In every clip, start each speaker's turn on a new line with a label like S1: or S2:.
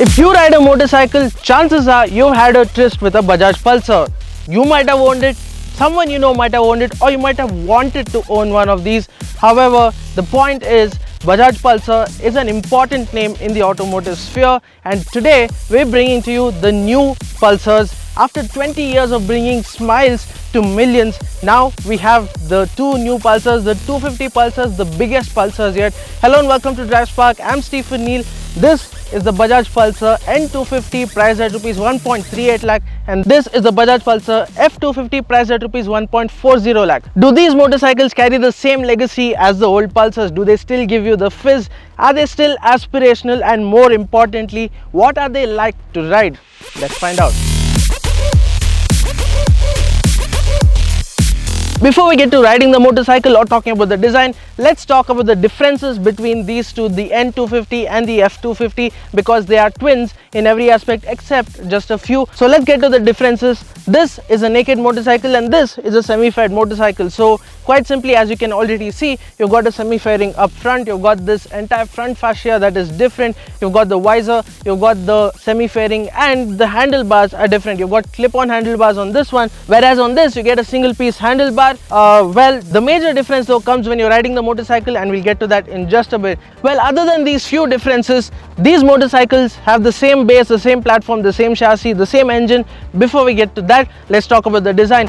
S1: If you ride a motorcycle, chances are you've had a tryst with a Bajaj Pulsar. You might have owned it, someone you know might have owned it, or you might have wanted to own one of these. However, the point is, Bajaj Pulsar is an important name in the automotive sphere, and today we're bringing to you the new Pulsars. After 20 years of bringing smiles to millions, now we have the two new Pulsars, the 250 Pulsars, the biggest Pulsars yet. Hello and welcome to Drive Spark. I'm Stephen Neal. This is the Bajaj Pulsar N250 priced at Rs 1.38 lakh, and this is the Bajaj Pulsar F250 priced at Rs 1.40 lakh. Do these motorcycles carry the same legacy as the old Pulsars? Do they still give you the fizz? Are they still aspirational? And more importantly, what are they like to ride? Let's find out. Before we get to riding the motorcycle or talking about the design, let's talk about the differences between these two, the N250 and the F250, because they are twins in every aspect except just a few. So let's get to the differences. This is a naked motorcycle and this is a semi-faired motorcycle. So quite simply, as you can already see, you've got a semi-fairing up front, you've got this entire front fascia that is different, you've got the visor, you've got the semi-fairing, and the handlebars are different. You've got clip-on handlebars on this one, whereas on this you get a single piece handlebar. Well, the major difference though comes when you're riding the motorcycle, and we'll get to that in just a bit. Well, other than these few differences, these motorcycles have the same base, the same platform, the same chassis, the same engine. Before we get to that, let's talk about the design.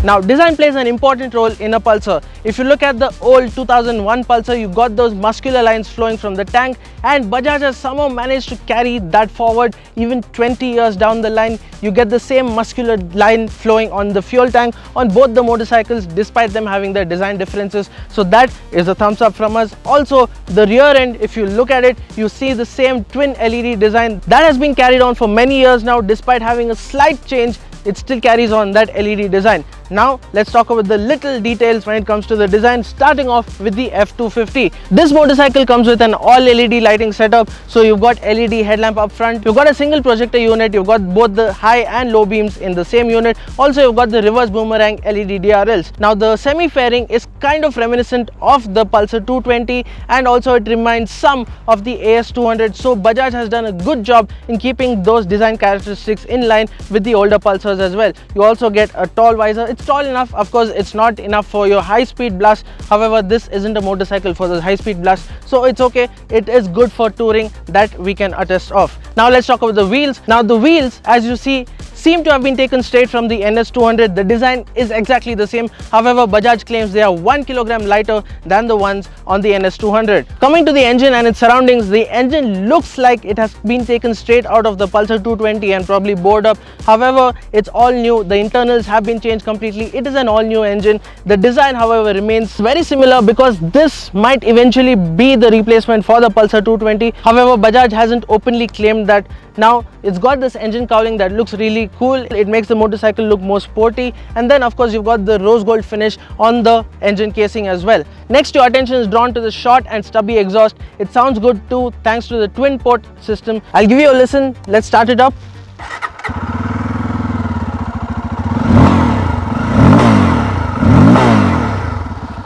S1: Now, design plays an important role in a Pulsar. If you look at the old 2001 Pulsar, you got those muscular lines flowing from the tank, and Bajaj has somehow managed to carry that forward. Even 20 years down the line, you get the same muscular line flowing on the fuel tank on both the motorcycles, despite them having their design differences. So that is a thumbs up from us. Also, the rear end, if you look at it, you see the same twin LED design that has been carried on for many years now. Despite having a slight change, it still carries on that LED design. Now let's talk about the little details when it comes to the design, starting off with the F250. This motorcycle comes with an all LED lighting setup. So you've got LED headlamp up front, you've got a single projector unit, you've got both the high and low beams in the same unit. Also, you've got the reverse boomerang LED DRLs. Now the semi-fairing is kind of reminiscent of the Pulsar 220, and also it reminds some of the AS200. So Bajaj has done a good job in keeping those design characteristics in line with the older Pulsars as well. You also get a tall visor. It's tall enough, of course it's not enough for your high-speed blast. However, this isn't a motorcycle for the high-speed blast, so it's okay. It is good for touring, that we can attest of. Now let's talk about the wheels. Now the wheels, as you see, seem to have been taken straight from the NS200. The design is exactly the same. However, Bajaj claims they are 1 kilogram lighter than the ones on the NS200. Coming to the engine and its surroundings, the engine looks like it has been taken straight out of the Pulsar 220 and probably bored up. However, it's all new. The internals have been changed completely. It is an all new engine. The design, however, remains very similar, because this might eventually be the replacement for the Pulsar 220. However, Bajaj hasn't openly claimed that. Now it's got this engine cowling that looks really cool. It makes the motorcycle look more sporty, and then of course you've got the rose gold finish on the engine casing as well. Next, your attention is drawn to the short and stubby exhaust. It sounds good too, thanks to the twin port system. I'll give you a listen. Let's start it up.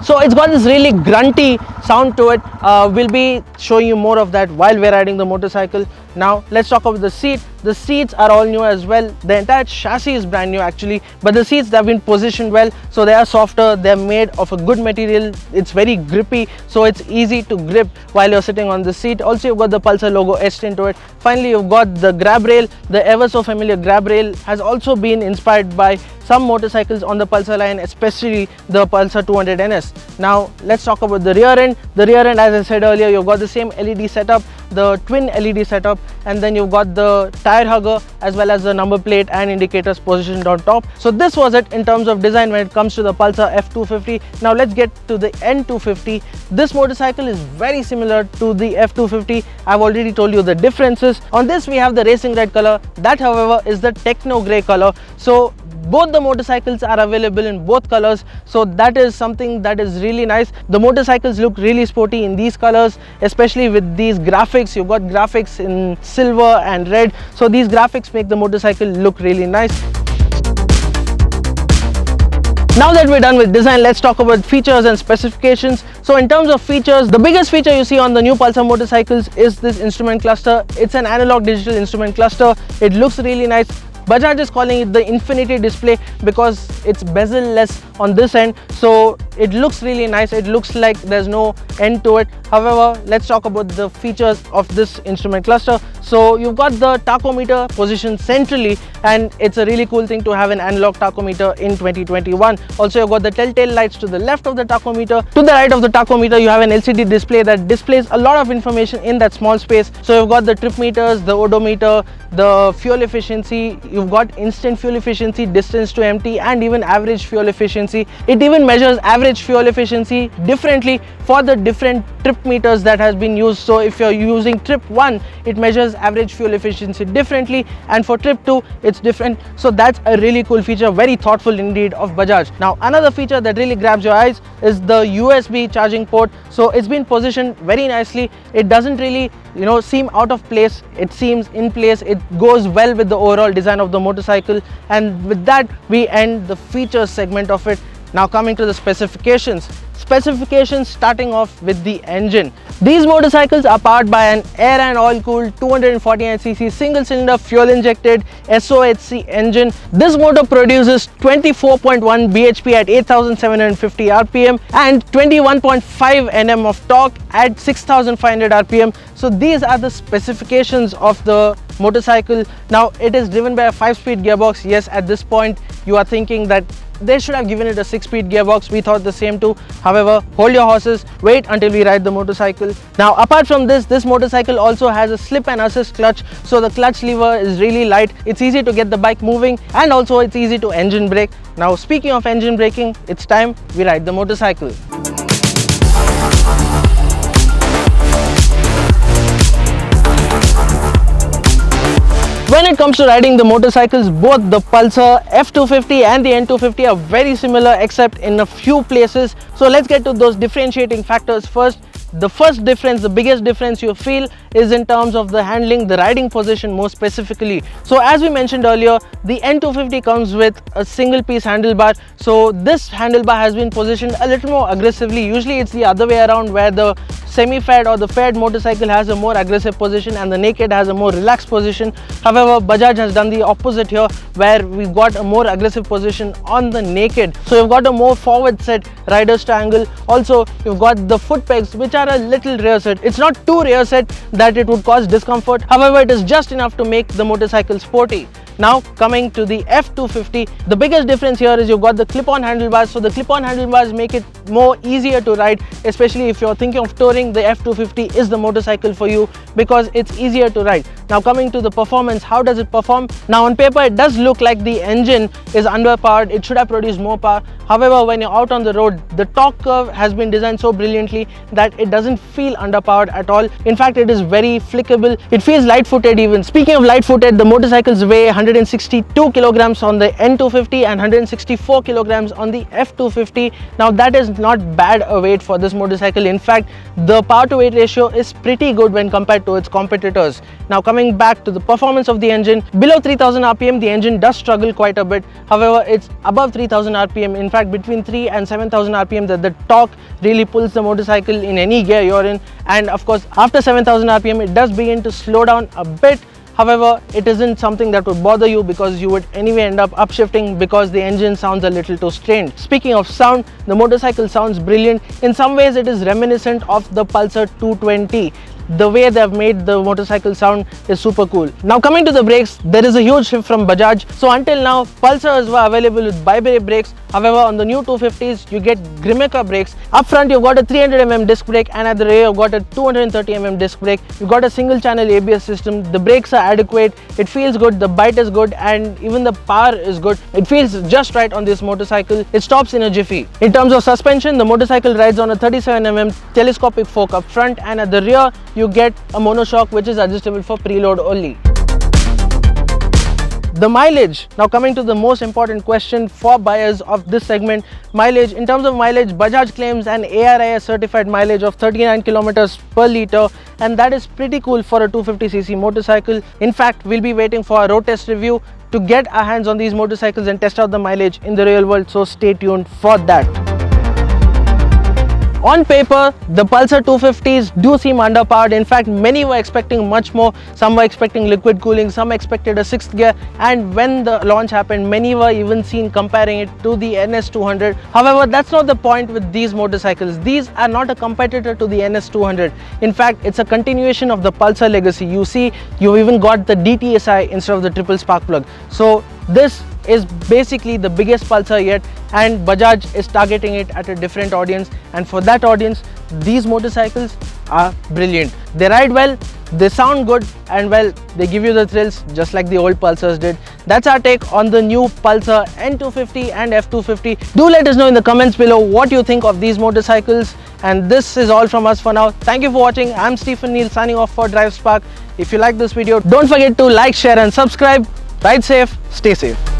S1: So it's got this really grunty sound to it. We'll be showing you more of that while we're riding the motorcycle. Now let's talk about the seat. The seats are all new as well. The entire chassis is brand new actually, but the seats, they've been positioned well, so they are softer. They're made of a good material. It's very grippy, so it's easy to grip while you're sitting on the seat. Also, you've got the Pulsar logo etched into it. Finally, you've got the grab rail. The ever so familiar grab rail has also been inspired by some motorcycles on the Pulsar line, especially the Pulsar 200 NS. Now let's talk about the rear end. The rear end, as I said earlier, you've got the same LED setup, the twin LED setup, and then you've got the tire hugger as well as the number plate and indicators positioned on top. So this was it in terms of design when it comes to the Pulsar F250. Now let's get to the N250. This motorcycle is very similar to the F250. I've already told you the differences. On this we have the racing red color. That, however, is the techno grey color. So both the motorcycles are available in both colors, so that is something that is really nice. The motorcycles look really sporty in these colors, especially with these graphics. You've got graphics in silver and red, so these graphics make the motorcycle look really nice. Now that we're done with design, let's talk about features and specifications. So in terms of features, the biggest feature you see on the new Pulsar motorcycles is this instrument cluster. It's an analog digital instrument cluster. It looks really nice. Bajaj is calling it the infinity display because it's bezel-less on this end, so it looks really nice. It looks like there's no end to it. However, let's talk about the features of this instrument cluster. So you've got the tachometer positioned centrally, and it's a really cool thing to have an analog tachometer in 2021. Also, you've got the telltale lights to the left of the tachometer. To the right of the tachometer, you have an LCD display that displays a lot of information in that small space. So you've got the trip meters, the odometer, the fuel efficiency, you've got instant fuel efficiency, distance to empty, and even average fuel efficiency. It even measures average fuel efficiency differently for the different trip meters that has been used. So if you're using trip 1, it measures average fuel efficiency differently, and for trip 2 it's different. So that's a really cool feature, very thoughtful indeed of Bajaj. Now another feature that really grabs your eyes is the USB charging port. So it's been positioned very nicely. It doesn't really seem out of place. It seems in place. It goes well with the overall design of the motorcycle. And with that, we end the features segment of it. Now coming to the specifications. Specifications starting off with the engine. These motorcycles are powered by an air and oil cooled 249cc single cylinder fuel injected SOHC engine. This motor produces 24.1 bhp at 8750 rpm and 21.5 Nm of torque at 6500 rpm. So these are the specifications of the motorcycle. Now it is driven by a 5-speed gearbox. Yes, at this point you are thinking that they should have given it a 6-speed gearbox. We thought the same too. However, hold your horses, wait until we ride the motorcycle. Now apart from this motorcycle also has a slip and assist clutch, so the clutch lever is really light. It's easy to get the bike moving, and also it's easy to engine brake. Now speaking of engine braking, it's time we ride the motorcycle. When it comes to riding the motorcycles, both the Pulsar F250 and the N250 are very similar except in a few places. So let's get to those differentiating factors first. The first difference, the biggest difference you feel is in terms of the handling, the riding position more specifically. So as we mentioned earlier, the N250 comes with a single piece handlebar. So this handlebar has been positioned a little more aggressively. Usually it's the other way around, where the semi-fed or the fed motorcycle has a more aggressive position and the naked has a more relaxed position. However, Bajaj has done the opposite here, where we've got a more aggressive position on the naked. So you've got a more forward set rider's triangle. Also, you've got the foot pegs, which are a little rear set. It's not too rear set that it would cause discomfort. However, it is just enough to make the motorcycle sporty. Now coming to the F250, the biggest difference here is you've got the clip-on handlebars. So the clip-on handlebars make it more easier to ride, especially if you're thinking of touring. The F250 is the motorcycle for you because it's easier to ride. Now coming to the performance, how does it perform? Now on paper it does look like the engine is underpowered. It should have produced more power. However, when you're out on the road, the torque curve has been designed so brilliantly that it doesn't feel underpowered at all. In fact, it is very flickable. It feels light-footed even. Speaking of light-footed, the motorcycles weigh 162 kilograms on the N250 and 164 kilograms on the F250. Now that is not bad a weight for this motorcycle. In fact, the power to weight ratio is pretty good when compared to its competitors. Now coming back to the performance of the engine, below 3000 rpm the engine does struggle quite a bit. However, it's above 3000 rpm, in fact between 3 and 7000 rpm that the torque really pulls the motorcycle in any gear you're in. And of course, after 7000 rpm it does begin to slow down a bit. However, it isn't something that would bother you because you would anyway end up upshifting because the engine sounds a little too strained. Speaking of sound, the motorcycle sounds brilliant. In some ways it is reminiscent of the Pulsar 220. The way they have made the motorcycle sound is super cool. Now coming to the brakes, there is a huge shift from Bajaj. So until now, Pulsars were available with bi-brake brakes. However, on the new 250s, you get Grimeca brakes. Up front, you've got a 300mm disc brake, and at the rear, you've got a 230mm disc brake. You've got a single channel ABS system. The brakes are adequate. It feels good. The bite is good, and even the power is good. It feels just right on this motorcycle. It stops in a jiffy. In terms of suspension, the motorcycle rides on a 37mm telescopic fork up front, and at the rear, you get a monoshock which is adjustable for preload only. The mileage. Now coming to the most important question for buyers of this segment, mileage. In terms of mileage, Bajaj claims an ARAI certified mileage of 39 kilometers per litre, and that is pretty cool for a 250cc motorcycle. In fact, we'll be waiting for a road test review to get our hands on these motorcycles and test out the mileage in the real world, so stay tuned for that. On paper, the Pulsar 250s do seem underpowered. In fact, many were expecting much more. Some were expecting liquid cooling, some expected a 6th gear, and when the launch happened, many were even seen comparing it to the NS200. However, that's not the point with these motorcycles. These are not a competitor to the NS200. In fact, it's a continuation of the Pulsar legacy. You see, you've even got the DTSI instead of the triple spark plug. So this is basically the biggest Pulsar yet, and Bajaj is targeting it at a different audience, and for that audience, these motorcycles are brilliant. They ride well, they sound good, and well, they give you the thrills just like the old Pulsars did. That's our take on the new Pulsar N250 and F250. Do let us know in the comments below what you think of these motorcycles, and this is all from us for now. Thank you for watching. I'm Stephen Neal signing off for Drive Spark. If you like this video, don't forget to like, share and subscribe. Ride safe, stay safe.